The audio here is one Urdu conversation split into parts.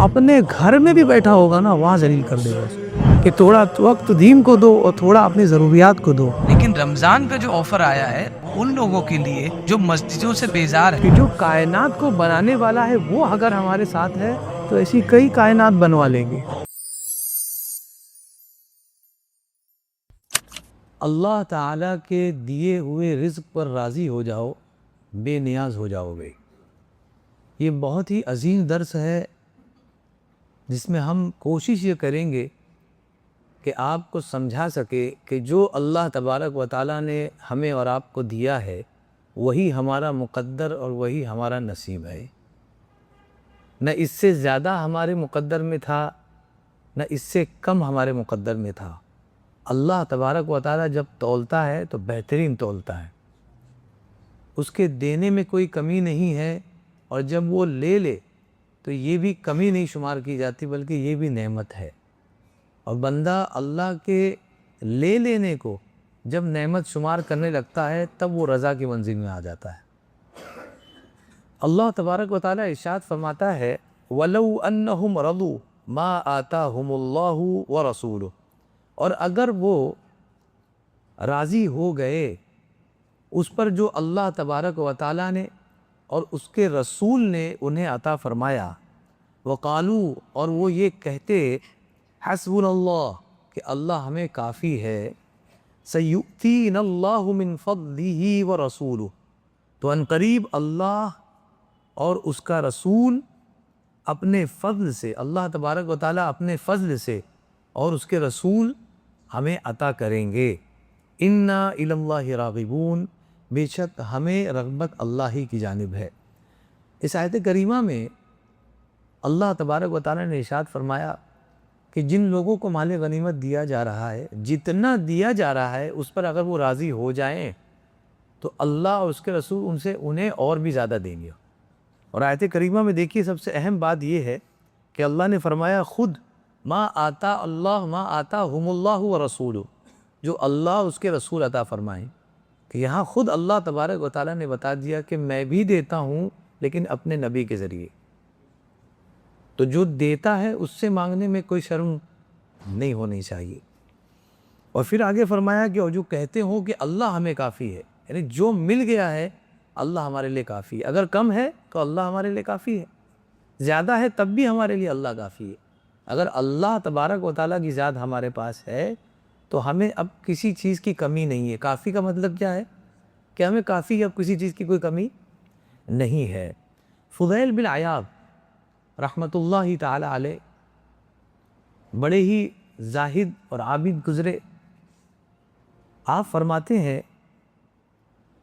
اپنے گھر میں بھی بیٹھا ہوگا نا وہاں ذلیل کر دے گا اسے، کہ تھوڑا وقت دین کو دو اور تھوڑا اپنی ضروریات کو دو۔ لیکن رمضان کا جو آفر آیا ہے ان لوگوں کے لیے جو مسجدوں سے بیزار کہ ہیں، جو کائنات کو بنانے والا ہے وہ اگر ہمارے ساتھ ہے تو ایسی کئی کائنات بنوا لیں گے۔ اللہ تعالیٰ کے دیے ہوئے رزق پر راضی ہو جاؤ، بے نیاز ہو جاؤ گے۔ یہ بہت ہی عظیم درس ہے جس میں ہم کوشش یہ کریں گے کہ آپ کو سمجھا سکے کہ جو اللہ تبارک و تعالیٰ نے ہمیں اور آپ کو دیا ہے وہی ہمارا مقدر اور وہی ہمارا نصیب ہے۔ نہ اس سے زیادہ ہمارے مقدر میں تھا نہ اس سے کم ہمارے مقدر میں تھا۔ اللہ تبارک و تعالیٰ جب تولتا ہے تو بہترین تولتا ہے، اس کے دینے میں کوئی کمی نہیں ہے، اور جب وہ لے لے تو یہ بھی کمی نہیں شمار کی جاتی بلکہ یہ بھی نعمت ہے۔ اور بندہ اللہ کے لے لینے کو جب نعمت شمار کرنے لگتا ہے تب وہ رضا کی منزل میں آ جاتا ہے۔ اللہ تبارک و تعالیٰ ارشاد فرماتا ہے وَلَوْ أَنَّهُمْ رَضُوا مَا آتَاهُمُ اللَّهُ وَرَسُولُهُ، اور اگر وہ راضی ہو گئے اس پر جو اللہ تبارک و تعالیٰ نے اور اس کے رسول نے انہیں عطا فرمایا، وَقَالُوا، اور وہ یہ کہتے حسبنا اللہ کہ اللہ ہمیں کافی ہے، سَيُؤْتِينَ اللَّهُ مِن فَضْلِهِ وَرَسُولُهُ، تو ان قریب اللہ اور اس کا رسول اپنے فضل سے، اللہ تبارک و تعالیٰ اپنے فضل سے اور اس کے رسول ہمیں عطا کریں گے۔ اِنَّا إِلَى اللَّهِ رَاغِبُونَ، بے شک ہمیں رغبت اللہ ہی کی جانب ہے۔ اس آیت کریمہ میں اللہ تبارک و تعالیٰ نے ارشاد فرمایا کہ جن لوگوں کو مال غنیمت دیا جا رہا ہے، جتنا دیا جا رہا ہے اس پر اگر وہ راضی ہو جائیں تو اللہ اور اس کے رسول ان سے انہیں اور بھی زیادہ دیں گے۔ اور آیت کریمہ میں دیکھیے سب سے اہم بات یہ ہے کہ اللہ نے فرمایا خود ما آتا ہم اللہ و رسول، جو اللہ اس کے رسول عطا فرمائیں، کہ یہاں خود اللہ تبارک و تعالیٰ نے بتا دیا کہ میں بھی دیتا ہوں لیکن اپنے نبی کے ذریعے۔ تو جو دیتا ہے اس سے مانگنے میں کوئی شرم نہیں ہونی چاہیے۔ اور پھر آگے فرمایا کہ اور جو کہتے ہوں کہ اللہ ہمیں کافی ہے، یعنی جو مل گیا ہے اللہ ہمارے لیے کافی ہے، اگر کم ہے تو اللہ ہمارے لیے کافی ہے، زیادہ ہے تب بھی ہمارے لیے اللہ کافی ہے۔ اگر اللہ تبارک و تعالیٰ کی ذات ہمارے پاس ہے تو ہمیں اب کسی چیز کی کمی نہیں ہے۔ کافی کا مطلب کیا ہے؟ کہ ہمیں کافی ہے، اب کسی چیز کی کوئی کمی نہیں ہے۔ فضیل بن عیاض رحمۃ اللہ تعالی علیہ بڑے ہی زاہد اور عابد گزرے۔ آپ فرماتے ہیں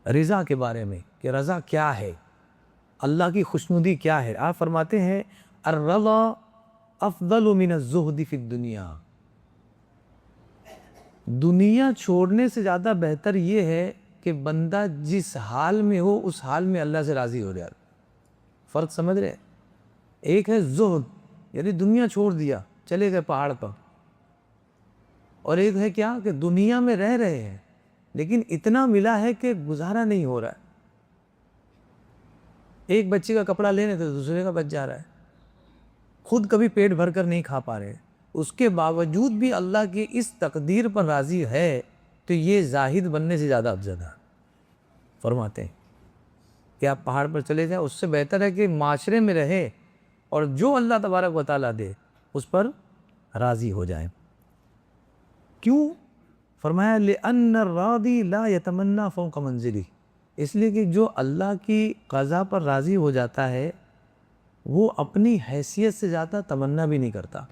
رضا کے بارے میں کہ رضا کیا ہے، اللہ کی خوشنودی کیا ہے۔ آپ فرماتے ہیں الرضا افضل من الزہد فی الدنیا، دنیا چھوڑنے سے زیادہ بہتر یہ ہے کہ بندہ جس حال میں ہو اس حال میں اللہ سے راضی ہو جائے۔ فرق سمجھ رہے ہیں؟ ایک ہے زہد یعنی دنیا چھوڑ دیا چلے گئے پہاڑ پر، اور ایک ہے کیا کہ دنیا میں رہ رہے ہیں لیکن اتنا ملا ہے کہ گزارا نہیں ہو رہا ہے۔ ایک بچے کا کپڑا لینے تو دوسرے کا بچ جا رہا ہے، خود کبھی پیٹ بھر کر نہیں کھا پا رہے، اس کے باوجود بھی اللہ کی اس تقدیر پر راضی ہے تو یہ زاہد بننے سے زیادہ افضل ہے۔ فرماتے ہیں کہ آپ پہاڑ پر چلے جائیں، اس سے بہتر ہے کہ معاشرے میں رہے اور جو اللہ تبارک و تعالیٰ دے اس پر راضی ہو جائیں۔ کیوں؟ فرمایا لِأَنَّ الرَّاضِي لَا يَتَمَنَّى فَوْقَ مَنزِلِهِ، اس لیے کہ جو اللہ کی قضا پر راضی ہو جاتا ہے وہ اپنی حیثیت سے زیادہ تمنا بھی نہیں کرتا۔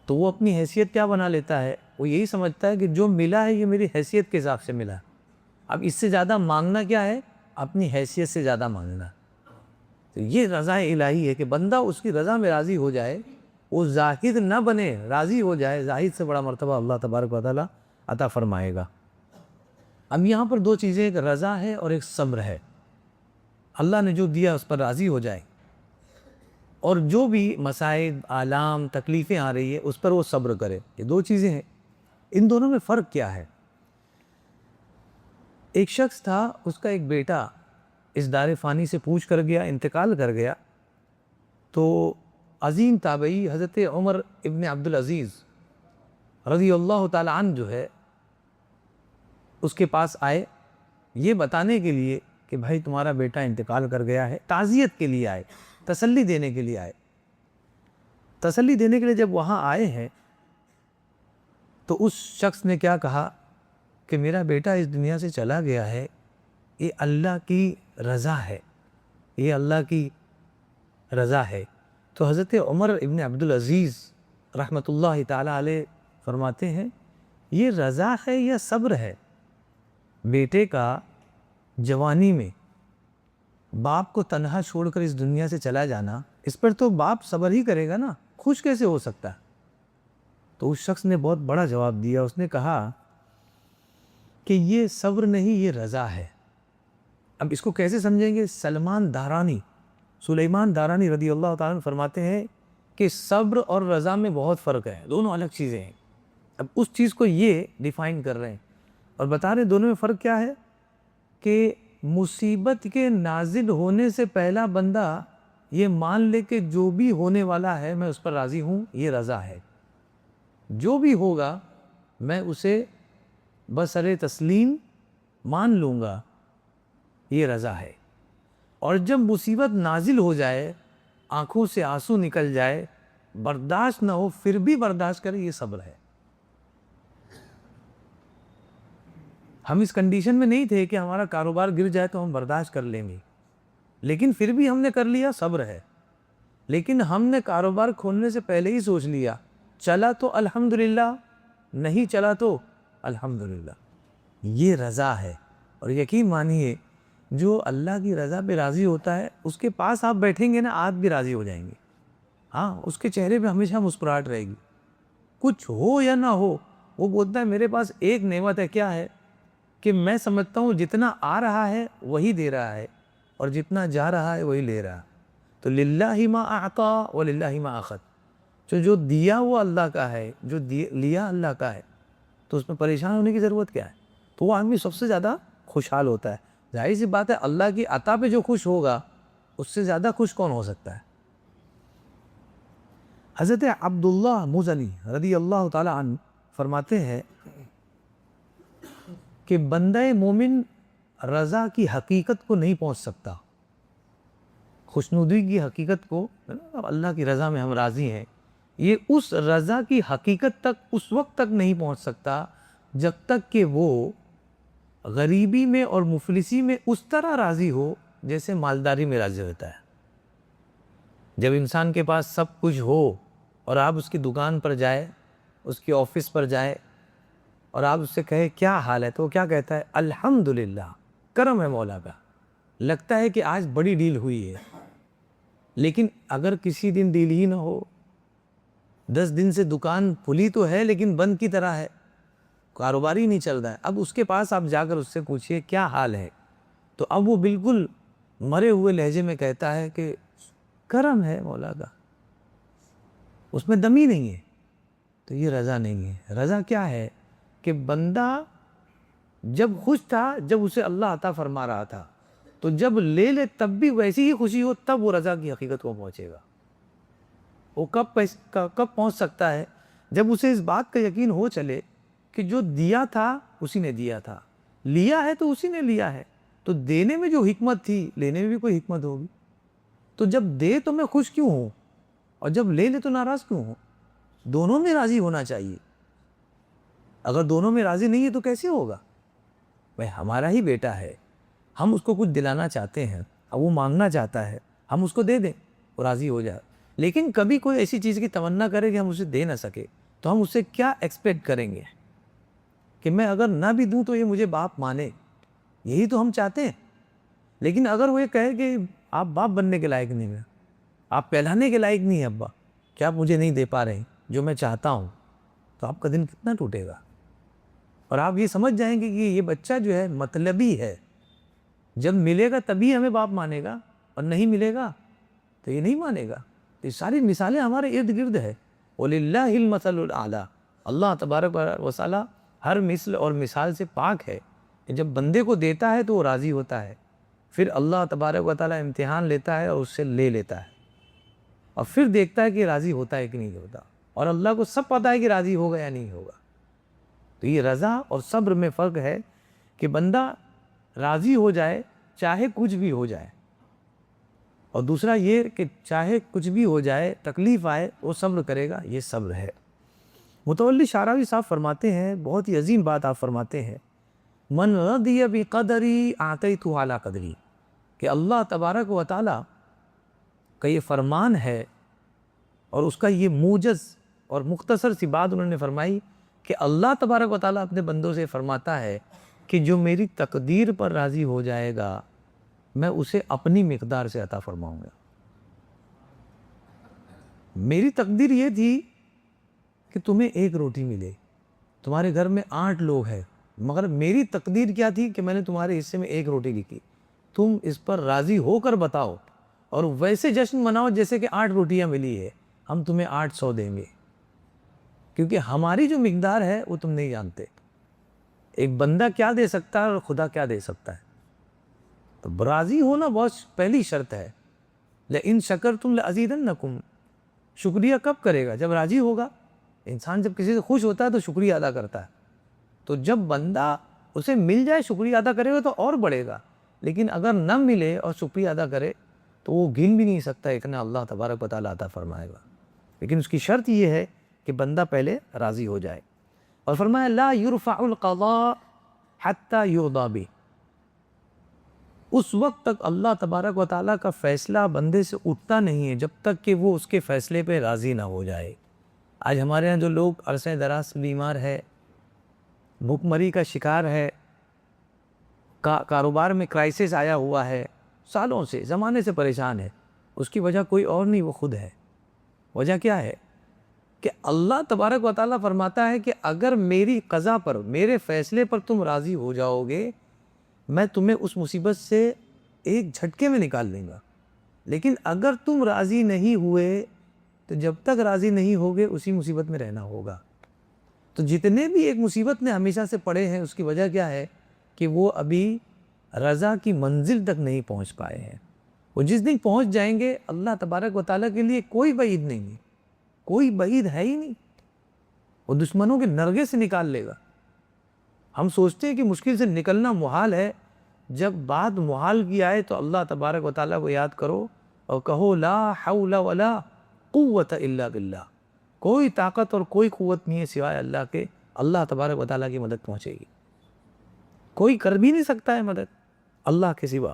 تو وہ اپنی حیثیت کیا بنا لیتا ہے؟ وہ یہی سمجھتا ہے کہ جو ملا ہے یہ میری حیثیت کے حساب سے ملا ہے، اب اس سے زیادہ مانگنا کیا ہے؟ اپنی حیثیت سے زیادہ مانگنا۔ تو یہ رضا الہی ہے کہ بندہ اس کی رضا میں راضی ہو جائے، وہ زاہد نہ بنے، راضی ہو جائے۔ زاہد سے بڑا مرتبہ اللہ تبارک و تعالیٰ عطا فرمائے گا۔ اب یہاں پر دو چیزیں، ایک رضا ہے اور ایک صبر ہے۔ اللہ نے جو دیا اس پر راضی ہو جائے، اور جو بھی مصائب آلام تکلیفیں آ رہی ہے اس پر وہ صبر کرے۔ یہ دو چیزیں ہیں، ان دونوں میں فرق کیا ہے؟ ایک شخص تھا، اس کا ایک بیٹا اس دار فانی سے پوچھ کر گیا، انتقال کر گیا، تو عظیم تابعی حضرت عمر ابن عبدالعزیز رضی اللہ تعالیٰ عنہ جو ہے اس کے پاس آئے یہ بتانے کے لیے کہ بھائی تمہارا بیٹا انتقال کر گیا ہے، تعزیت کے لیے آئے، تسلی دینے کے لیے آئے۔ تسلی دینے کے لیے جب وہاں آئے ہیں تو اس شخص نے کیا کہا کہ میرا بیٹا اس دنیا سے چلا گیا ہے، یہ اللہ کی رضا ہے، یہ اللہ کی رضا ہے۔ تو حضرت عمر ابن عبدالعزیز رحمۃ اللہ تعالیٰ علیہ فرماتے ہیں یہ رضا ہے یا صبر ہے؟ بیٹے کا جوانی میں باپ کو تنہا چھوڑ کر اس دنیا سے چلا جانا، اس پر تو باپ صبر ہی کرے گا نا، خوش کیسے ہو سکتا ہے؟ تو اس شخص نے بہت بڑا جواب دیا، اس نے کہا کہ یہ صبر نہیں، یہ رضا ہے۔ اب اس کو کیسے سمجھیں گے؟ سلیمان دارانی رضی اللہ تعالیٰ عنہ فرماتے ہیں کہ صبر اور رضا میں بہت فرق ہے، دونوں الگ چیزیں ہیں۔ اب اس چیز کو یہ ڈیفائن کر رہے ہیں اور بتا رہے ہیں دونوں میں فرق کیا ہے کہ مصیبت کے نازل ہونے سے پہلا بندہ یہ مان لے کہ جو بھی ہونے والا ہے میں اس پر راضی ہوں، یہ رضا ہے۔ جو بھی ہوگا میں اسے بسر تسلیم مان لوں گا، یہ رضا ہے۔ اور جب مصیبت نازل ہو جائے، آنکھوں سے آنسو نکل جائے، برداشت نہ ہو پھر بھی برداشت کرے، یہ صبر ہے۔ ہم اس کنڈیشن میں نہیں تھے کہ ہمارا کاروبار گر جائے تو ہم برداشت کر لیں گے، لیکن پھر بھی ہم نے کر لیا، صبر ہے۔ لیکن ہم نے کاروبار کھولنے سے پہلے ہی سوچ لیا چلا تو الحمدللہ، نہیں چلا تو الحمدللہ، یہ رضا ہے۔ اور یقین مانیے جو اللہ کی رضا پہ راضی ہوتا ہے اس کے پاس آپ بیٹھیں گے نا، آپ بھی راضی ہو جائیں گے۔ ہاں، اس کے چہرے پہ ہمیشہ مسکراہٹ رہے گی، کچھ ہو یا نہ ہو۔ وہ بولتا ہے میرے پاس ایک نعمت ہے، کیا ہے کہ میں سمجھتا ہوں جتنا آ رہا ہے وہی دے رہا ہے اور جتنا جا رہا ہے وہی لے رہا ہے۔ تو للہ ما اعطا وللہ ما اخذ، جو دیا وہ اللہ کا ہے، جو لیا اللہ کا ہے، تو اس میں پریشان ہونے کی ضرورت کیا ہے؟ تو وہ آدمی سب سے زیادہ خوشحال ہوتا ہے۔ ظاہر سی بات ہے اللہ کی عطا پہ جو خوش ہوگا اس سے زیادہ خوش کون ہو سکتا ہے؟ حضرت عبداللہ مزنی رضی اللہ تعالی عنہ فرماتے ہیں کہ بندہ مومن رضا کی حقیقت کو نہیں پہنچ سکتا، خوشنودی کی حقیقت کو، اللہ کی رضا میں ہم راضی ہیں، یہ اس رضا کی حقیقت تک اس وقت تک نہیں پہنچ سکتا جب تک کہ وہ غریبی میں اور مفلسی میں اس طرح راضی ہو جیسے مالداری میں راضی ہوتا ہے۔ جب انسان کے پاس سب کچھ ہو اور آپ اس کی دکان پر جائے، اس کی آفس پر جائے اور آپ اس سے کہے کیا حال ہے، تو وہ کیا کہتا ہے؟ الحمدللہ، کرم ہے مولا کا، لگتا ہے کہ آج بڑی ڈیل ہوئی ہے۔ لیکن اگر کسی دن ڈیل ہی نہ ہو، 10 دن سے دکان کھلی تو ہے لیکن بند کی طرح ہے، کاروبار ہی نہیں چل رہا ہے، اب اس کے پاس آپ جا کر اس سے پوچھئے کیا حال ہے، تو اب وہ بالکل مرے ہوئے لہجے میں کہتا ہے کہ کرم ہے مولا کا، اس میں دم ہی نہیں ہے۔ تو یہ رضا نہیں ہے۔ رضا کیا ہے کہ بندہ جب خوش تھا، جب اسے اللہ عطا فرما رہا تھا، تو جب لے لے تب بھی ویسی ہی خوشی ہو، تب وہ رضا کی حقیقت کو پہنچے گا۔ وہ کب پہنچ سکتا ہے؟ جب اسے اس بات کا یقین ہو چلے کہ جو دیا تھا اسی نے دیا تھا، لیا ہے تو اسی نے لیا ہے، تو دینے میں جو حکمت تھی لینے میں بھی کوئی حکمت ہوگی۔ تو جب دے تو میں خوش کیوں ہوں اور جب لے تو ناراض کیوں ہوں؟ دونوں میں راضی ہونا چاہیے۔ اگر دونوں میں راضی نہیں ہے تو کیسے ہوگا؟ بھائی ہمارا ہی بیٹا ہے، ہم اس کو کچھ دلانا چاہتے ہیں، اب وہ مانگنا چاہتا ہے، ہم اس کو دے دیں، وہ راضی ہو جائے۔ لیکن کبھی کوئی ایسی چیز کی تمنا کرے کہ ہم اسے دے نہ سکے، تو ہم اس سے کیا ایکسپیکٹ کریں گے کہ میں اگر نہ بھی دوں تو یہ مجھے باپ مانے، یہی تو ہم چاہتے ہیں۔ لیکن اگر وہ یہ کہے کہ آپ باپ بننے کے لائق نہیں ہیں، آپ پہلانے کے لائق نہیں ہیں ابا، کیا آپ مجھے نہیں دے پا رہے ہیں جو میں چاہتا ہوں، تو آپ کا دن کتنا ٹوٹے گا۔ اور آپ یہ سمجھ جائیں گے کہ یہ بچہ جو ہے مطلبی ہے، جب ملے گا تبھی ہمیں باپ مانے گا اور نہیں ملے گا تو یہ نہیں مانے گا۔ تو یہ ساری مثالیں ہمارے ارد گرد ہے۔ وَلِلَّهِ الْمَثَلُ الْأَعْلَىٰ، اللہ تبارک و تعالیٰ ہر مثل اور مثال سے پاک ہے۔ جب بندے کو دیتا ہے تو وہ راضی ہوتا ہے، پھر اللہ تبارک و تعالیٰ امتحان لیتا ہے اور اس سے لے لیتا ہے۔ اور پھر دیکھتا ہے کہ راضی ہوتا ہے کہ نہیں ہوتا، اور اللہ کو سب پتہ ہے کہ راضی ہوگا یا نہیں ہوگا۔ تو یہ رضا اور صبر میں فرق ہے کہ بندہ راضی ہو جائے چاہے کچھ بھی ہو جائے، اور دوسرا یہ کہ چاہے کچھ بھی ہو جائے، تکلیف آئے، وہ صبر کرے گا، یہ صبر ہے۔ متولی شعراوی صاحب فرماتے ہیں، بہت ہی عظیم بات آپ فرماتے ہیں، من رضی بقدری اعطیتہ علی قدری، کہ اللہ تبارک و تعالیٰ کا یہ فرمان ہے، اور اس کا یہ موجز اور مختصر سی بات انہوں نے فرمائی کہ اللہ تبارک و تعالیٰ اپنے بندوں سے فرماتا ہے کہ جو میری تقدیر پر راضی ہو جائے گا میں اسے اپنی مقدار سے عطا فرماؤں گا۔ میری تقدیر یہ تھی کہ تمہیں ایک روٹی ملے، تمہارے گھر میں 8 لوگ ہیں، مگر میری تقدیر کیا تھی کہ میں نے تمہارے حصے میں ایک روٹی لکھی، تم اس پر راضی ہو کر بتاؤ اور ویسے جشن مناؤ جیسے کہ 8 روٹیاں ملی ہے، ہم تمہیں 800 دیں گے، کیونکہ ہماری جو مقدار ہے وہ تم نہیں جانتے۔ ایک بندہ کیا دے سکتا ہے اور خدا کیا دے سکتا ہے، تو راضی ہونا بہت پہلی شرط ہے۔ لئن شکرتم لأزیدنکم، شکریہ کب کرے گا؟ جب راضی ہوگا۔ انسان جب کسی سے خوش ہوتا ہے تو شکریہ ادا کرتا ہے، تو جب بندہ اسے مل جائے شکریہ ادا کرے گا تو اور بڑھے گا، لیکن اگر نہ ملے اور شکریہ ادا کرے تو وہ گن بھی نہیں سکتا اتنا اللہ تبارک و تعالیٰ عطا فرمائے گا۔ لیکن اس کی شرط یہ ہے کہ بندہ پہلے راضی ہو جائے، اور فرمایا لا یرفع القضاء حتی یرضى بہ، اس وقت تک اللہ تبارک و تعالیٰ کا فیصلہ بندے سے اٹھتا نہیں ہے جب تک کہ وہ اس کے فیصلے پہ راضی نہ ہو جائے۔ آج ہمارے ہاں جو لوگ عرصہ دراز سے بیمار ہے، بھوک مری کا شکار ہے، کاروبار میں کرائسس آیا ہوا ہے، سالوں سے زمانے سے پریشان ہے، اس کی وجہ کوئی اور نہیں، وہ خود ہے۔ وجہ کیا ہے؟ کہ اللہ تبارک و تعالیٰ فرماتا ہے کہ اگر میری قضا پر، میرے فیصلے پر تم راضی ہو جاؤ گے، میں تمہیں اس مصیبت سے ایک جھٹکے میں نکال دیں گا، لیکن اگر تم راضی نہیں ہوئے تو جب تک راضی نہیں ہوگے اسی مصیبت میں رہنا ہوگا۔ تو جتنے بھی ایک مصیبت میں ہمیشہ سے پڑے ہیں اس کی وجہ کیا ہے؟ کہ وہ ابھی رضا کی منزل تک نہیں پہنچ پائے ہیں۔ وہ جس دن پہنچ جائیں گے اللہ تبارک و تعالیٰ کے لیے کوئی بعید نہیں ہے، کوئی بعید ہے ہی نہیں، وہ دشمنوں کے نرغے سے نکال لے گا۔ ہم سوچتے ہیں کہ مشکل سے نکلنا محال ہے، جب بات محال کی آئے تو اللہ تبارک و تعالیٰ کو یاد کرو اور کہو لا حول ولا قوت الا باللہ، کوئی طاقت اور کوئی قوت نہیں ہے سوائے اللہ کے، اللہ تبارک و تعالیٰ کی مدد پہنچے گی۔ کوئی کر بھی نہیں سکتا ہے مدد اللہ کے سوا۔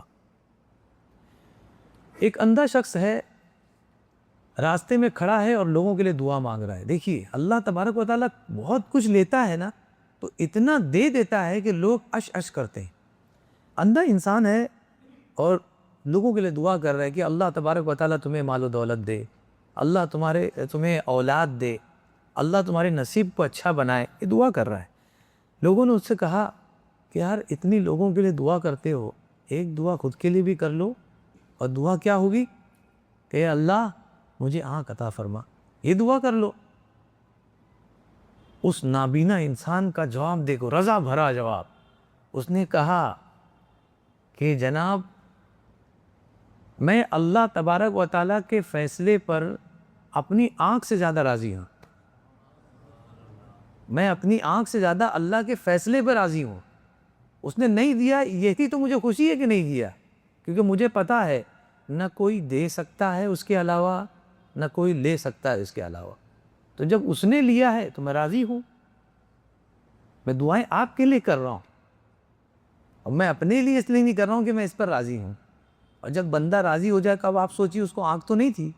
ایک اندھا شخص ہے، راستے میں کھڑا ہے اور لوگوں کے لیے دعا مانگ رہا ہے۔ دیکھیے اللہ تبارک و تعالیٰ بہت کچھ لیتا ہے نا، تو اتنا دے دیتا ہے کہ لوگ اش اش کرتے ہیں۔ اندھا انسان ہے اور لوگوں کے لیے دعا کر رہا ہے کہ اللہ تبارک و تعالیٰ تمہیں مال و دولت دے، اللہ تمہیں اولاد دے، اللہ تمہارے نصیب کو اچھا بنائے، یہ دعا کر رہا ہے۔ لوگوں نے اس سے کہا کہ یار اتنی لوگوں کے لیے دعا کرتے ہو، ایک دعا خود کے لیے بھی کر لو، اور دعا کیا ہوگی کہ اللہ مجھے آنکھ عطا فرما، یہ دعا کر لو۔ اس نابینا انسان کا جواب دیکھو، رضا بھرا جواب۔ اس نے کہا کہ جناب میں اللہ تبارک و تعالیٰ کے فیصلے پر اپنی آنکھ سے زیادہ راضی ہوں، میں اپنی آنکھ سے زیادہ اللہ کے فیصلے پر راضی ہوں۔ اس نے نہیں دیا، یہی تو مجھے خوشی ہے کہ نہیں دیا، کیونکہ مجھے پتا ہے نہ کوئی دے سکتا ہے اس کے علاوہ، نہ کوئی لے سکتا ہے اس کے علاوہ۔ تو جب اس نے لیا ہے تو میں راضی ہوں۔ میں دعائیں آپ کے لیے کر رہا ہوں، اور میں اپنے لیے اس لیے نہیں کر رہا ہوں کہ میں اس پر راضی ہوں۔ اور جب بندہ راضی ہو جائے، کب آپ سوچیے اس کو آنکھ تو نہیں تھی،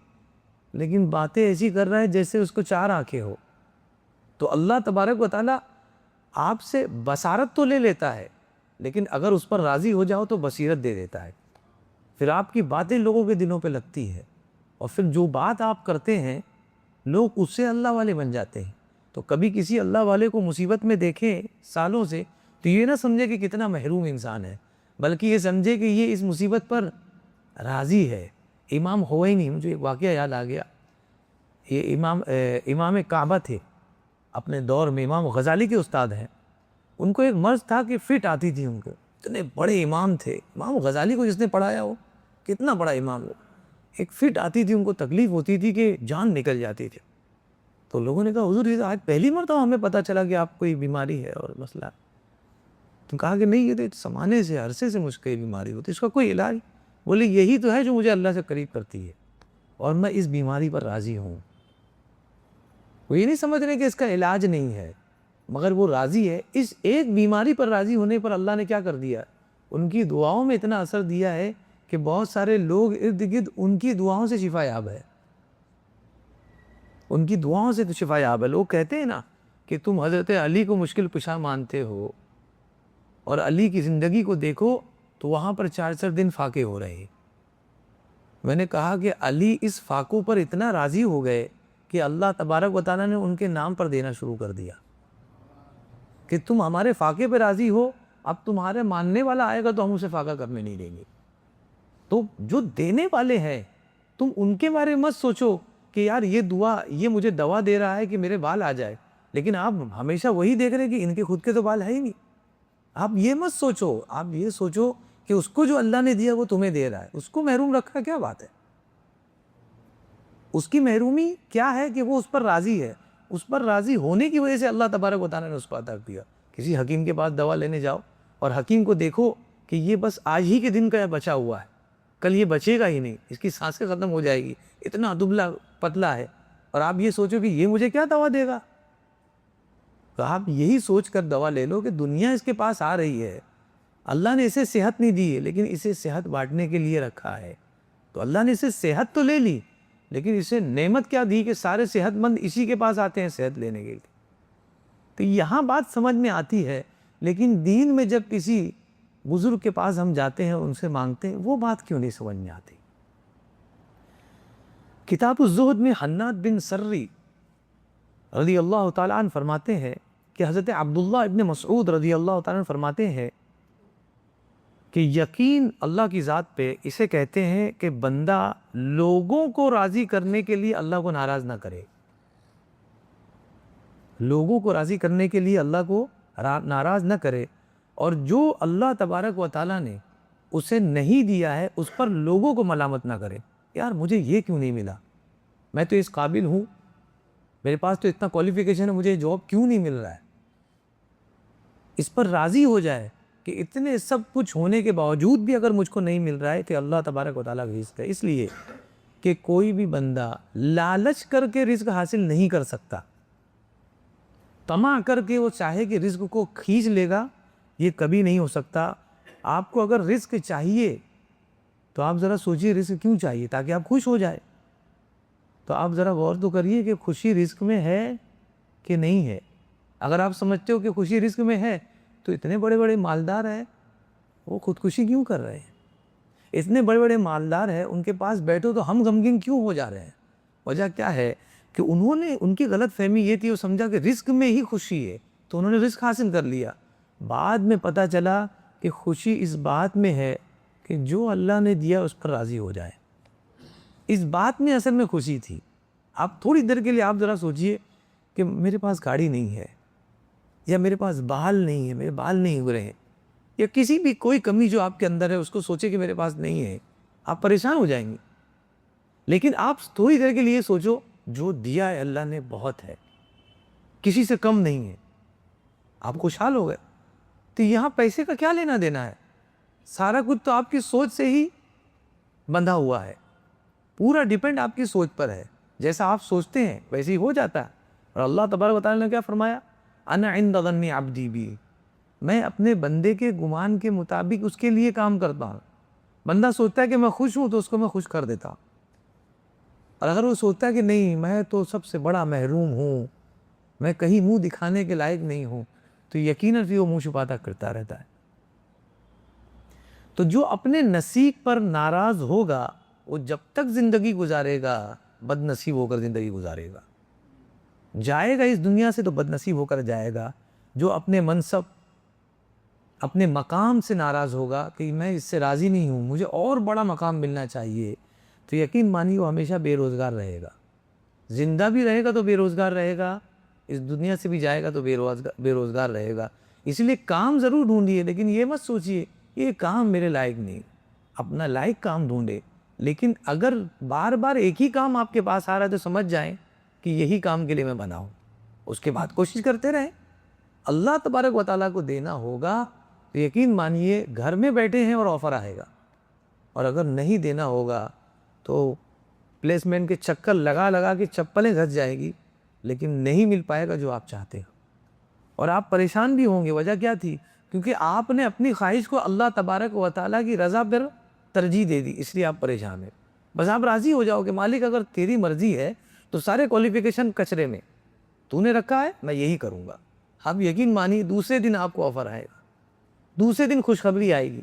لیکن باتیں ایسی کر رہا ہے جیسے اس کو 4 آنکھیں ہو۔ تو اللہ تبارک و تعالیٰ آپ سے بصارت تو لے لیتا ہے، لیکن اگر اس پر راضی ہو جاؤ تو بصیرت دے دیتا ہے۔ پھر آپ کی باتیں لوگوں کے دلوں پہ لگتی ہے، اور پھر جو بات آپ کرتے ہیں لوگ اس سے اللہ والے بن جاتے ہیں۔ تو کبھی کسی اللہ والے کو مصیبت میں دیکھیں سالوں سے، تو یہ نہ سمجھے کہ کتنا محروم انسان ہے، بلکہ یہ سمجھے کہ یہ اس مصیبت پر راضی ہے۔ امام ہوئینی، مجھے ایک واقعہ یاد آ گیا، یہ امام کعبہ تھے اپنے دور میں، امام غزالی کے استاد ہیں۔ ان کو ایک مرض تھا کہ فٹ آتی تھی ان کو، اتنے بڑے امام تھے۔ امام غزالی کو جس نے پڑھایا ہو، کتنا بڑا امام ہو، ایک فٹ آتی تھی، ان کو تکلیف ہوتی تھی کہ جان نکل جاتی تھی. تو لوگوں نے کہا حضور یہ آج پہلی مرتبہ ہمیں پتہ چلا کہ آپ کو یہ بیماری ہے اور مسئلہ ہے. تو کہا کہ نہیں، یہ تو زمانے سے عرصے سے مجھ کو یہ بیماری ہوتی ہے، اس کا کوئی علاج. بولے یہی تو ہے جو مجھے اللہ سے قریب کرتی ہے اور میں اس بیماری پر راضی ہوں. وہ یہ نہیں سمجھ رہے کہ اس کا علاج نہیں ہے، مگر وہ راضی ہے. اس ایک بیماری پر راضی ہونے پر اللہ نے کیا کر دیا، ان کی دعاؤں میں اتنا اثر دیا ہے کہ بہت سارے لوگ ارد گرد ان کی دعاؤں سے شفا یاب ہے. ان کی دعاؤں سے تو شفا یاب ہے. لوگ کہتے ہیں نا کہ تم حضرت علی کو مشکل کشا مانتے ہو اور علی کی زندگی کو دیکھو تو وہاں پر 4 دن فاقے ہو رہے ہیں. میں نے کہا کہ علی اس فاقوں پر اتنا راضی ہو گئے کہ اللہ تبارک و تعالیٰ نے ان کے نام پر دینا شروع کر دیا کہ تم ہمارے فاقے پہ راضی ہو، اب تمہارے ماننے والا آئے گا تو ہم اسے فاقہ کرنے نہیں دیں گے. تو جو دینے والے ہیں تم ان کے بارے میں مت سوچو کہ یار یہ دعا، یہ مجھے دوا دے رہا ہے کہ میرے بال آ جائے، لیکن آپ ہمیشہ وہی دیکھ رہے ہیں کہ ان کے خود کے تو بال ہے ہی نہیں. آپ یہ مت سوچو، آپ یہ سوچو کہ اس کو جو اللہ نے دیا وہ تمہیں دے رہا ہے. اس کو محروم رکھا کیا بات ہے؟ اس کی محرومی کیا ہے کہ وہ اس پر راضی ہے. اس پر راضی ہونے کی وجہ سے اللہ تبارک و تعالیٰ نے اس کو عطا کیا. کسی حکیم کے پاس دوا لینے جاؤ اور حکیم کو دیکھو کہ یہ بس آج ہی کے دن کا بچا ہوا ہے، کل یہ بچے گا ہی نہیں، اس کی سانسیں ختم ہو جائے گی، اتنا دبلا پتلا ہے، اور آپ یہ سوچو کہ یہ مجھے کیا دوا دے گا. تو آپ یہی سوچ کر دوا لے لو کہ دنیا اس کے پاس آ رہی ہے، اللہ نے اسے صحت نہیں دی ہے لیکن اسے صحت بانٹنے کے لیے رکھا ہے. تو اللہ نے اسے صحت تو لے لی لیکن اسے نعمت کیا دی کہ سارے صحت مند اسی کے پاس آتے ہیں صحت لینے کے لیے. تو یہاں بات سمجھ میں آتی ہے، لیکن دین میں جب کسی بزرگ کے پاس ہم جاتے ہیں، ان سے مانگتے ہیں، وہ بات کیوں نہیں سمجھ میں آتی. کتاب الزہد میں حناد بن سری رضی اللہ تعالیٰ عنہ فرماتے ہیں کہ حضرت عبداللہ ابن مسعود رضی اللہ تعالیٰ عنہ فرماتے ہیں کہ یقین اللہ کی ذات پہ اسے کہتے ہیں کہ بندہ لوگوں کو راضی کرنے کے لیے اللہ کو ناراض نہ کرے. لوگوں کو راضی کرنے کے لیے اللہ کو ناراض نہ کرے، اور جو اللہ تبارک و تعالیٰ نے اسے نہیں دیا ہے اس پر لوگوں کو ملامت نہ کرے. یار مجھے یہ کیوں نہیں ملا، میں تو اس قابل ہوں، میرے پاس تو اتنا کوالیفیکیشن ہے، مجھے جاب کیوں نہیں مل رہا ہے. اس پر راضی ہو جائے کہ اتنے سب کچھ ہونے کے باوجود بھی اگر مجھ کو نہیں مل رہا ہے تو اللہ تبارک و تعالیٰ کا رزق ہے. اس لیے کہ کوئی بھی بندہ لالچ کر کے رزق حاصل نہیں کر سکتا. طمع کر کے وہ چاہے کہ رزق کو کھینچ لے گا، یہ کبھی نہیں ہو سکتا. آپ کو اگر رزق چاہیے تو آپ ذرا سوچیے رزق کیوں چاہیے، تاکہ آپ خوش ہو جائے. تو آپ ذرا غور تو کریے کہ خوشی رزق میں ہے کہ نہیں ہے. اگر آپ سمجھتے ہو کہ خوشی رزق میں ہے تو اتنے بڑے بڑے مالدار ہیں وہ خودکشی کیوں کر رہے ہیں؟ اتنے بڑے بڑے مالدار ہیں، ان کے پاس بیٹھو تو ہم غمگین کیوں ہو جا رہے ہیں؟ وجہ کیا ہے کہ انہوں نے، ان کی غلط فہمی یہ تھی، وہ سمجھا کہ رزق میں ہی خوشی ہے تو انہوں نے رزق حاصل کر لیا. بعد میں پتہ چلا کہ خوشی اس بات میں ہے کہ جو اللہ نے دیا اس پر راضی ہو جائے. اس بات میں اصل میں خوشی تھی. آپ تھوڑی دیر کے لیے آپ ذرا سوچئے کہ میرے پاس گاڑی نہیں ہے، یا میرے پاس بال نہیں ہے، میرے بال نہیں اگ رہے ہیں، یا کسی بھی کوئی کمی جو آپ کے اندر ہے اس کو سوچے کہ میرے پاس نہیں ہے، آپ پریشان ہو جائیں گے. لیکن آپ تھوڑی دیر کے لیے سوچو جو دیا ہے اللہ نے بہت ہے، کسی سے کم نہیں ہے، آپ خوشحال ہو گئے. تو یہاں پیسے کا کیا لینا دینا ہے؟ سارا کچھ تو آپ کی سوچ سے ہی بندھا ہوا ہے. پورا ڈیپینڈ آپ کی سوچ پر ہے. جیسا آپ سوچتے ہیں ویسے ہی ہو جاتا ہے. اور اللہ تبارک و تعالیٰ نے کیا فرمایا؟ انا عند ظن عبدی بی، میں اپنے بندے کے گمان کے مطابق اس کے لیے کام کرتا ہوں. بندہ سوچتا ہے کہ میں خوش ہوں تو اس کو میں خوش کر دیتا ہوں، اور اگر وہ سوچتا ہے کہ نہیں میں تو سب سے بڑا محروم ہوں، میں کہیں منہ دکھانے کے لائق نہیں ہوں، تو یقیناً پھر وہ منہ چھپاتا کرتا رہتا ہے. تو جو اپنے نصیب پر ناراض ہوگا وہ جب تک زندگی گزارے گا بد نصیب ہو کر زندگی گزارے گا. جائے گا اس دنیا سے تو بد نصیب ہو کر جائے گا. جو اپنے منصب، اپنے مقام سے ناراض ہوگا کہ میں اس سے راضی نہیں ہوں، مجھے اور بڑا مقام ملنا چاہیے، تو یقین مانیے وہ ہمیشہ بے روزگار رہے گا. زندہ بھی رہے گا تو بے روزگار رہے گا، اس دنیا سے بھی جائے گا تو بے روزگار رہے گا. اس لیے کام ضرور ڈھونڈیے، لیکن یہ مت سوچیے یہ کام میرے لائق نہیں. اپنا لائق کام ڈھونڈے، لیکن اگر بار بار ایک ہی کام آپ کے پاس آ رہا ہے تو سمجھ جائیں کہ یہی کام کے لیے میں بنا ہوں، اس کے بعد کوشش کرتے رہیں۔ اللہ تبارک و تعالیٰ کو دینا ہوگا تو یقین مانیے گھر میں بیٹھے ہیں اور آفر آئے گا، اور اگر نہیں دینا ہوگا تو پلیسمنٹ کے چکر لگا لگا کے چپلیں گھس جائے گی، لیکن نہیں مل پائے گا جو آپ چاہتے ہیں، اور آپ پریشان بھی ہوں گے۔ وجہ کیا تھی؟ کیونکہ آپ نے اپنی خواہش کو اللہ تبارک و تعالیٰ کی رضا پر ترجیح دے دی، اس لیے آپ پریشان ہیں۔ بس آپ راضی ہو جاؤ کہ مالک اگر تیری مرضی ہے تو سارے کوالیفیکیشن کچرے میں، تو نے رکھا ہے میں یہی کروں گا۔ اب یقین مانی دوسرے دن آپ کو آفر آئے گا، دوسرے دن خوشخبری آئے گی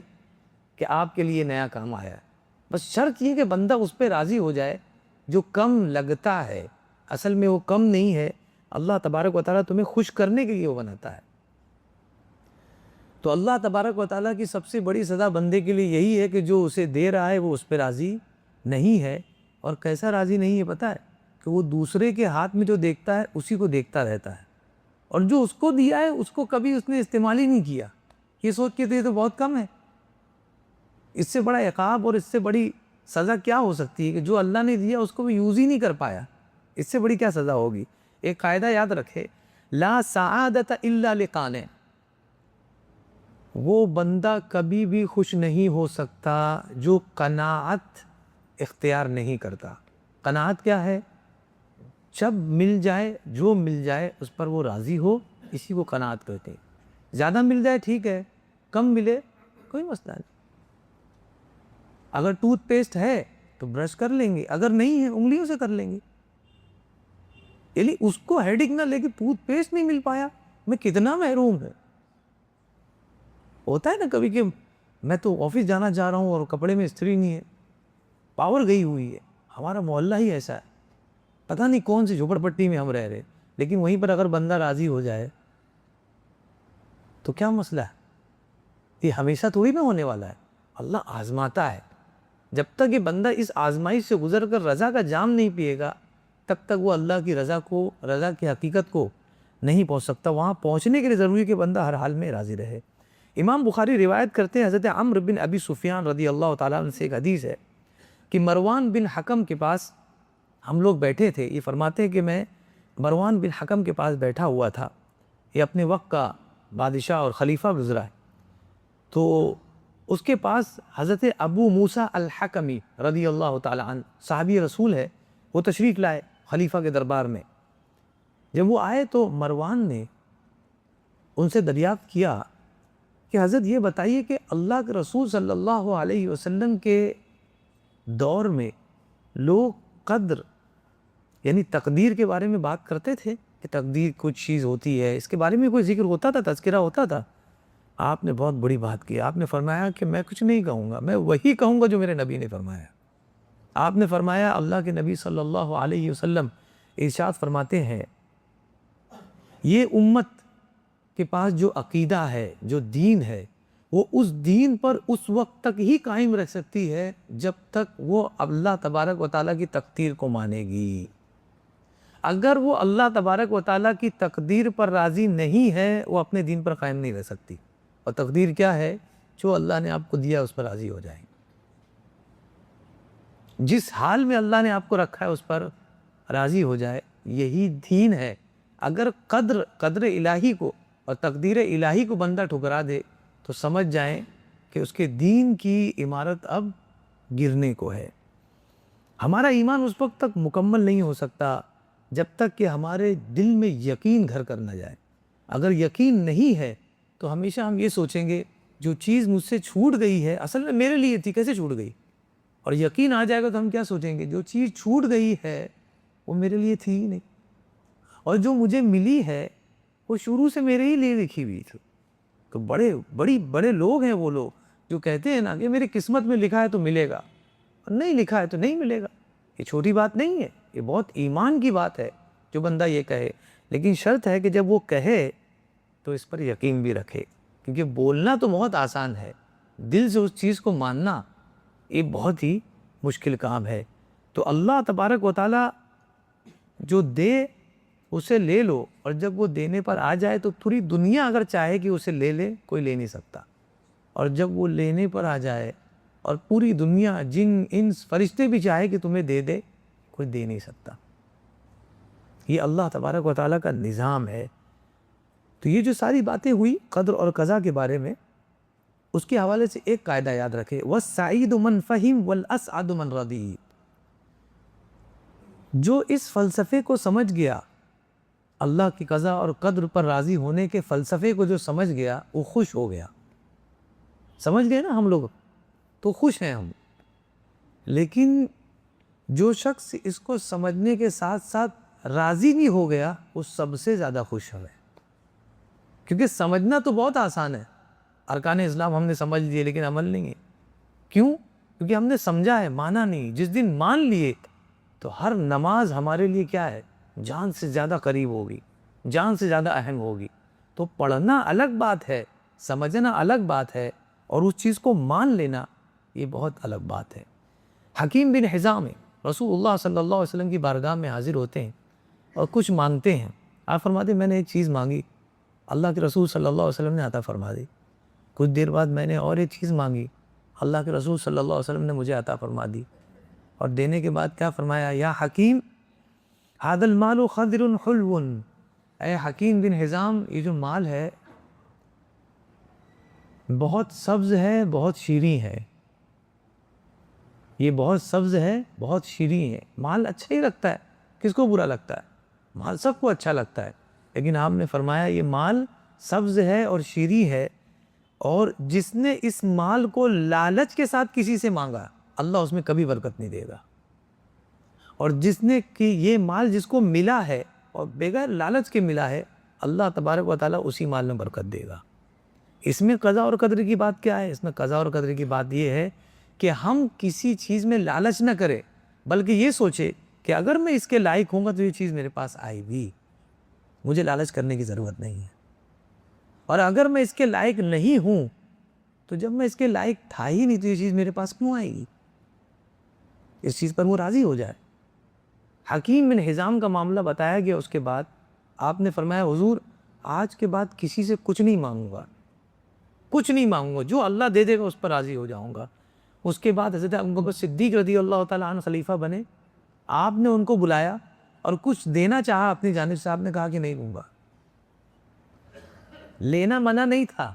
کہ آپ کے لیے نیا کام آیا ہے۔ بس شرط یہ کہ بندہ اس پہ راضی ہو جائے جو کم لگتا ہے، اصل میں وہ کم نہیں ہے، اللہ تبارک و تعالیٰ تمہیں خوش کرنے کے لیے وہ بناتا ہے۔ تو اللہ تبارک و تعالیٰ کی سب سے بڑی سزا بندے کے لیے یہی ہے کہ جو اسے دے رہا ہے وہ اس پہ راضی نہیں ہے۔ اور کیسا راضی نہیں ہے پتہ ہے؟ کہ وہ دوسرے کے ہاتھ میں جو دیکھتا ہے اسی کو دیکھتا رہتا ہے، اور جو اس کو دیا ہے اس کو کبھی اس نے استعمال ہی نہیں کیا، یہ سوچ کے یہ تو بہت کم ہے۔ اس سے بڑا عقاب اور اس سے بڑی سزا کیا ہو سکتی ہے کہ جو اللہ نے دیا اس کو بھی یوز ہی نہیں کر پایا، اس سے بڑی کیا سزا ہوگی؟ ایک قاعدہ یاد رکھے، لا سعادت الا لقانع، وہ بندہ کبھی بھی خوش نہیں ہو سکتا جو قناعت اختیار نہیں کرتا۔ قناعت کیا ہے؟ جب مل جائے، جو مل جائے اس پر وہ راضی ہو، اسی کو قناعت کہتے ہیں۔ زیادہ مل جائے ٹھیک ہے، کم ملے کوئی مسئلہ نہیں۔ اگر ٹوتھ پیسٹ ہے تو برش کر لیں گے، اگر نہیں ہے انگلیوں سے کر لیں گے۔ یعنی اس کو ہیڈک نہ لے کے ٹوتھ پیسٹ نہیں مل پایا، میں کتنا محروم ہے۔ ہوتا ہے نا کبھی کہ میں تو آفس جانا چاہ رہا ہوں اور کپڑے میں استری نہیں ہے، پاور گئی ہوئی ہے۔ ہمارا محلہ ہی ایسا ہے، پتہ نہیں کون سی جھوپڑ پٹی میں ہم رہ رہے، لیکن وہیں پر اگر بندہ راضی ہو جائے تو کیا مسئلہ ہے؟ یہ ہمیشہ تھوڑی نہ ہونے والا ہے، اللہ آزماتا ہے۔ جب تک یہ بندہ اس آزمائش سے گزر کر رضا کا جام نہیں پیے گا تب تک وہ اللہ کی رضا کی حقیقت کو نہیں پہنچ سکتا۔ وہاں پہنچنے کے لیے ضروری کہ بندہ ہر حال میں راضی رہے۔ امام بخاری روایت کرتے ہیں، حضرت عمرو بن ابی سفیان رضی اللہ تعالیٰ عنہ سے ایک حدیث ہے کہ مروان بن حکم کے پاس ہم لوگ بیٹھے تھے۔ یہ فرماتے ہیں کہ میں مروان بن حکم کے پاس بیٹھا ہوا تھا، یہ اپنے وقت کا بادشاہ اور خلیفہ گزرا ہے، تو اس کے پاس حضرت ابو موسیٰ الحکمی رضی اللہ تعالیٰ عنہ صحابی رسول ہے، وہ تشریف لائے خلیفہ کے دربار میں۔ جب وہ آئے تو مروان نے ان سے دریافت کیا کہ حضرت یہ بتائیے کہ اللہ کے رسول صلی اللہ علیہ وسلم کے دور میں لوگ قدر یعنی تقدیر کے بارے میں بات کرتے تھے کہ تقدیر کچھ چیز ہوتی ہے، اس کے بارے میں کوئی ذکر ہوتا تھا، تذکرہ ہوتا تھا؟ آپ نے بہت بڑی بات کی، آپ نے فرمایا کہ میں کچھ نہیں کہوں گا، میں وہی کہوں گا جو میرے نبی نے فرمایا۔ آپ نے فرمایا، اللہ کے نبی صلی اللہ علیہ وسلم ارشاد فرماتے ہیں، یہ امت کے پاس جو عقیدہ ہے، جو دین ہے، وہ اس دین پر اس وقت تک ہی قائم رہ سکتی ہے جب تک وہ اللہ تبارک و تعالیٰ کی تقدیر کو مانے گی۔ اگر وہ اللہ تبارک و تعالیٰ کی تقدیر پر راضی نہیں ہے، وہ اپنے دین پر قائم نہیں رہ سکتی۔ اور تقدیر کیا ہے؟ جو اللہ نے آپ کو دیا اس پر راضی ہو جائیں۔ جس حال میں اللہ نے آپ کو رکھا ہے اس پر راضی ہو جائے، یہی دین ہے۔ اگر قدر الہی کو اور تقدیر الہی کو بندہ ٹھکرا دے تو سمجھ جائیں کہ اس کے دین کی عمارت اب گرنے کو ہے۔ ہمارا ایمان اس وقت تک مکمل نہیں ہو سکتا جب تک کہ ہمارے دل میں یقین گھر کر نہ جائے۔ اگر یقین نہیں ہے تو ہمیشہ ہم یہ سوچیں گے جو چیز مجھ سے چھوٹ گئی ہے اصل میں میرے لیے تھی، کیسے چھوٹ گئی؟ اور یقین آ جائے گا تو ہم کیا سوچیں گے؟ جو چیز چھوٹ گئی ہے وہ میرے لیے تھی ہی نہیں، اور جو مجھے ملی ہے وہ شروع سے میرے ہی لیے لکھی ہوئی تھی۔ تو بڑے لوگ ہیں وہ لوگ جو کہتے ہیں نا کہ میری قسمت میں لکھا ہے تو ملے گا، اور نہیں لکھا ہے تو نہیں ملے گا۔ یہ چھوٹی بات نہیں ہے، یہ بہت ایمان کی بات ہے جو بندہ یہ کہے، لیکن شرط ہے کہ جب وہ کہے تو اس پر یقین بھی رکھے، کیونکہ بولنا تو بہت آسان ہے، دل سے اس چیز کو ماننا یہ بہت ہی مشکل کام ہے۔ تو اللہ تبارک و تعالیٰ جو دے اسے لے لو، اور جب وہ دینے پر آ جائے تو پوری دنیا اگر چاہے کہ اسے لے لے، کوئی لے نہیں سکتا، اور جب وہ لینے پر آ جائے اور پوری دنیا جن انس فرشتے بھی چاہے کہ تمہیں دے دے، کوئی دے نہیں سکتا. یہ اللہ تبارک و تعالیٰ کا نظام ہے. تو یہ جو ساری باتیں ہوئی قدر اور قضا کے بارے میں، اس کے حوالے سے ایک قاعدہ یاد رکھے، وَالسَّعِيدُ مَنْ فَهِمْ وَالْأَسْعَدُ مَنْ رَضِيَ. جو اس فلسفے کو سمجھ گیا، اللہ کی قضا اور قدر پر راضی ہونے کے فلسفے کو جو سمجھ گیا، وہ خوش ہو گیا. سمجھ گئے نا ہم لوگ، تو خوش ہیں ہم. لیکن جو شخص اس کو سمجھنے کے ساتھ ساتھ راضی نہیں ہو گیا، وہ سب سے زیادہ خوش ہے. کیونکہ سمجھنا تو بہت آسان ہے، ارکان اسلام ہم نے سمجھ لیے لیکن عمل نہیں ہے. کیوں؟ کیونکہ ہم نے سمجھا ہے، مانا نہیں. جس دن مان لیے تو ہر نماز ہمارے لیے کیا ہے؟ جان سے زیادہ قریب ہوگی، جان سے زیادہ اہم ہوگی. تو پڑھنا الگ بات ہے، سمجھنا الگ بات ہے، اور اس چیز کو مان لینا یہ بہت الگ بات ہے. حکیم بن حزام رسول اللہ صلی اللہ علیہ وسلم کی بارگاہ میں حاضر ہوتے ہیں اور کچھ مانگتے ہیں. آپ فرماتے ہیں میں نے ایک چیز مانگی، اللہ کے رسول صلی اللہ علیہ وسلم نے عطا فرما دی. کچھ دیر بعد میں نے اور ایک چیز مانگی، اللہ کے رسول صلی اللہ علیہ وسلم نے مجھے عطا فرما دی. اور دینے کے بعد کیا فرمایا؟ یا حکیم ھذا المال خضر حلو. اے حکیم بن حزام، یہ جو مال ہے بہت سبز ہے، بہت شیریں ہے. یہ بہت سبز ہے، بہت شیریں ہے. مال اچھا ہی لگتا ہے، کس کو برا لگتا ہے؟ مال سب کو اچھا لگتا ہے. لیکن آپ نے فرمایا یہ مال سبز ہے اور شیریں ہے، اور جس نے اس مال کو لالچ کے ساتھ کسی سے مانگا، اللہ اس میں کبھی برکت نہیں دے گا. اور جس نے کہ یہ مال جس کو ملا ہے اور بغیر لالچ کے ملا ہے، اللہ تبارک و تعالیٰ اسی مال میں برکت دے گا. اس میں قضا اور قدر کی بات کیا ہے؟ اس میں قضا اور قدر کی بات یہ ہے کہ ہم کسی چیز میں لالچ نہ کریں، بلکہ یہ سوچے کہ اگر میں اس کے لائق ہوں گا تو یہ چیز میرے پاس آئے گی، مجھے لالچ کرنے کی ضرورت نہیں ہے. اور اگر میں اس کے لائق نہیں ہوں تو جب میں اس کے لائق تھا ہی نہیں تو یہ چیز میرے پاس کیوں آئے گی؟ اس چیز پر وہ راضی ہو جائے. حکیم بن حزام کا معاملہ بتایا گیا. اس کے بعد آپ نے فرمایا حضور آج کے بعد کسی سے کچھ نہیں مانگوں گا، کچھ نہیں مانگوں گا، جو اللہ دے دے گا اس پر راضی ہو جاؤں گا. اس کے بعد حضرت ابوبکر صدیق رضی اللہ تعالیٰ عنہ خلیفہ بنے. آپ نے ان کو بلایا اور کچھ دینا چاہا اپنی جانب سے. آپ نے کہا کہ نہیں دوں گا. لینا منع نہیں تھا،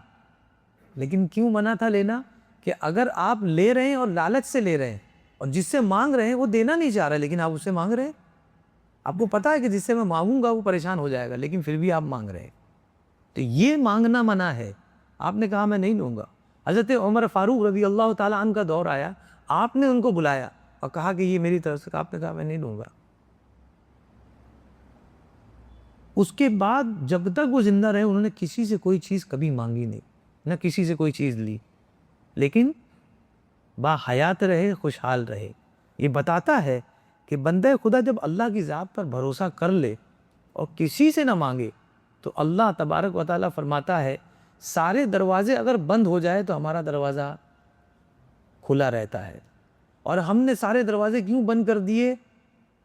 لیکن کیوں منع تھا لینا؟ کہ اگر آپ لے رہے ہیں اور لالچ سے لے رہے ہیں، اور جس سے مانگ رہے ہیں وہ دینا نہیں چاہ رہا لیکن آپ اس سے مانگ رہے ہیں، آپ کو پتا ہے کہ جس سے میں مانگوں گا وہ پریشان ہو جائے گا، لیکن پھر بھی آپ مانگ رہے ہیں، تو یہ مانگنا منع ہے. آپ نے کہا میں نہیں لوں گا. حضرت عمر فاروق رضی اللہ تعالیٰ عنہ کا دور آیا، آپ نے ان کو بلایا اور کہا کہ یہ میری طرف سے، آپ نے کہا میں نہیں لوں گا. اس کے بعد جب تک وہ زندہ رہے انہوں نے کسی سے کوئی چیز کبھی مانگی نہیں، نہ کسی سے کوئی چیز لی، لیکن با حیات رہے، خوشحال رہے. یہ بتاتا ہے کہ بندہ خدا جب اللہ کی ذات پر بھروسہ کر لے اور کسی سے نہ مانگے تو اللہ تبارک و تعالیٰ فرماتا ہے سارے دروازے اگر بند ہو جائے تو ہمارا دروازہ کھلا رہتا ہے. اور ہم نے سارے دروازے کیوں بند کر دیے؟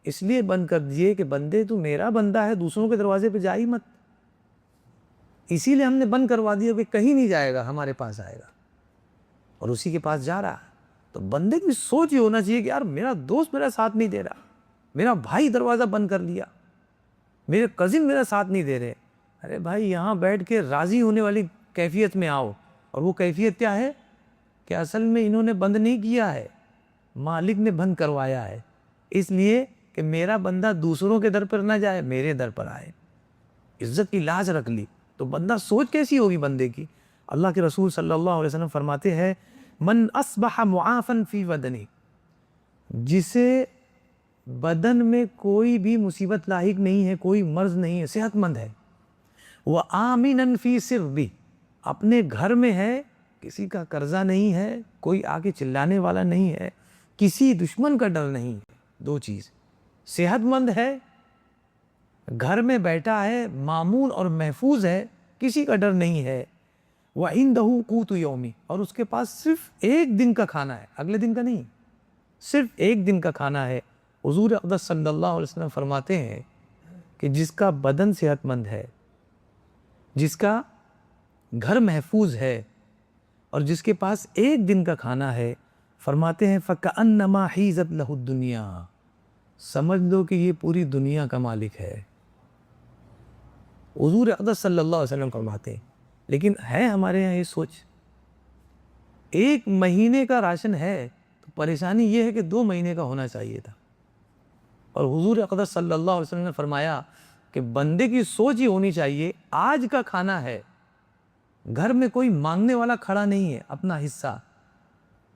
اس لیے بند کر دیے کہ بندے تو میرا بندہ ہے، دوسروں کے دروازے پہ جائی مت. اسی لیے ہم نے بند کروا دیا کہ کہیں نہیں جائے گا، ہمارے پاس آئے گا، اور اسی کے پاس جا رہا ہے. تو بندے کی سوچ یہ ہونا چاہیے کہ یار میرا دوست میرا ساتھ نہیں دے رہا، میرا بھائی دروازہ بند کر لیا، میرے کزن میرا ساتھ نہیں دے رہے. ارے بھائی یہاں بیٹھ کے راضی ہونے والی کیفیت میں آؤ. اور وہ کیفیت کیا ہے؟ کہ اصل میں انہوں نے بند نہیں کیا ہے، مالک نے بند کروایا ہے، اس لیے کہ میرا بندہ دوسروں کے در پر نہ جائے، میرے در پر آئے. عزت کی لاج رکھ لی تو بندہ سوچ کیسی ہوگی بندے کی. اللہ کے رسول صلی اللہ علیہ وسلم فرماتے ہیں من اصبح معافا فی بدنی، جسے بدن میں کوئی بھی مصیبت لاحق نہیں ہے، کوئی مرض نہیں ہے، صحت مند ہے، وآمنا فی سربی، اپنے گھر میں ہے، کسی کا قرضہ نہیں ہے، کوئی آگے چلانے والا نہیں ہے، کسی دشمن کا ڈر نہیں ہے. دو چیز، صحت مند ہے، گھر میں بیٹھا ہے، مامون اور محفوظ ہے، کسی کا ڈر نہیں ہے، وَعِندَهُ قُوتُ يَوْمِ، اور اس کے پاس صرف ایک دن کا کھانا ہے، اگلے دن کا نہیں، صرف ایک دن کا کھانا ہے. حضور اقدس صلی اللہ علیہ وسلم فرماتے ہیں کہ جس کا بدن صحت مند ہے، جس کا گھر محفوظ ہے، اور جس کے پاس ایک دن کا کھانا ہے، فرماتے ہیں فَكَأَنَّمَا حِيزَتْ لَهُ الدُّنْيَا، سمجھ لو کہ یہ پوری دنیا کا مالک ہے۔ حضور اقدس صلی اللہ علیہ وسلم فرماتے ہیں، لیکن ہے ہمارے یہاں یہ سوچ، ایک مہینے کا راشن ہے تو پریشانی یہ ہے کہ 2 مہینے کا ہونا چاہیے تھا۔ اور حضور اقدس صلی اللہ علیہ وسلم نے فرمایا کہ بندے کی سوچ یہ ہونی چاہیے، آج کا کھانا ہے، گھر میں کوئی مانگنے والا کھڑا نہیں ہے، اپنا حصہ،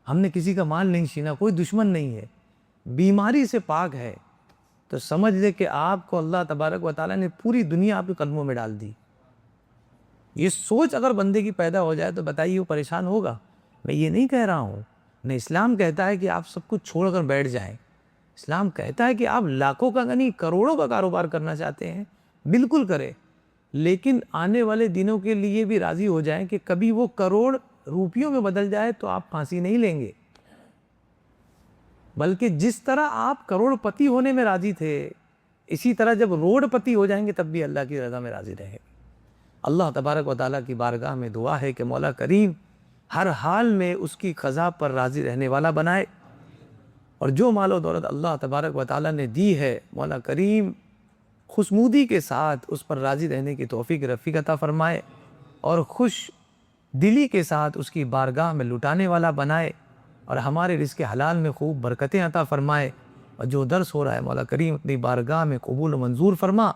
ہم نے کسی کا مال نہیں چھینا، کوئی دشمن نہیں ہے، بیماری سے پاک ہے، تو سمجھ لے کہ آپ کو اللہ تبارک و تعالیٰ نے پوری دنیا آپ کے قدموں میں ڈال دی۔ یہ سوچ اگر بندے کی پیدا ہو جائے تو بتائیے وہ پریشان ہوگا؟ میں یہ نہیں کہہ رہا ہوں، نہ اسلام کہتا ہے کہ آپ سب کچھ چھوڑ کر بیٹھ جائیں، اسلام کہتا ہے کہ آپ لاکھوں کا نہیں کروڑوں کا کاروبار کرنا چاہتے ہیں، بالکل کریں، لیکن آنے والے دنوں کے لیے بھی راضی ہو جائیں کہ کبھی وہ کروڑ روپیوں میں بدل جائے تو آپ پھانسی نہیں لیں گے، بلکہ جس طرح آپ کروڑ پتی ہونے میں راضی تھے، اسی طرح جب روڑ پتی ہو جائیں گے تب بھی اللہ کی رضا میں راضی رہیں گے۔ اللہ تبارک و تعالیٰ کی بارگاہ میں دعا ہے کہ مولا کریم ہر حال میں اس کی قضا پر راضی رہنے والا بنائے، اور جو مال و دولت اللہ تبارک و تعالیٰ نے دی ہے مولا کریم خوشنودی کے ساتھ اس پر راضی رہنے کی توفیق رفیق عطا فرمائے، اور خوش دلی کے ساتھ اس کی بارگاہ میں لٹانے والا بنائے، اور ہمارے رزق حلال میں خوب برکتیں عطا فرمائے، اور جو درس ہو رہا ہے مولا کریم اپنی بارگاہ میں قبول و منظور فرما،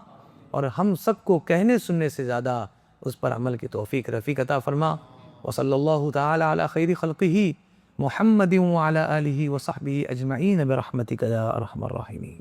اور ہم سب کو کہنے سننے سے زیادہ اس پر عمل کی توفیق رفیق عطا فرما۔ وصلی اللہ تعالی علی خیر خلقہ محمد وعلی آلہ وصحبہ اجمعین برحمتک یا ارحم الراحمین۔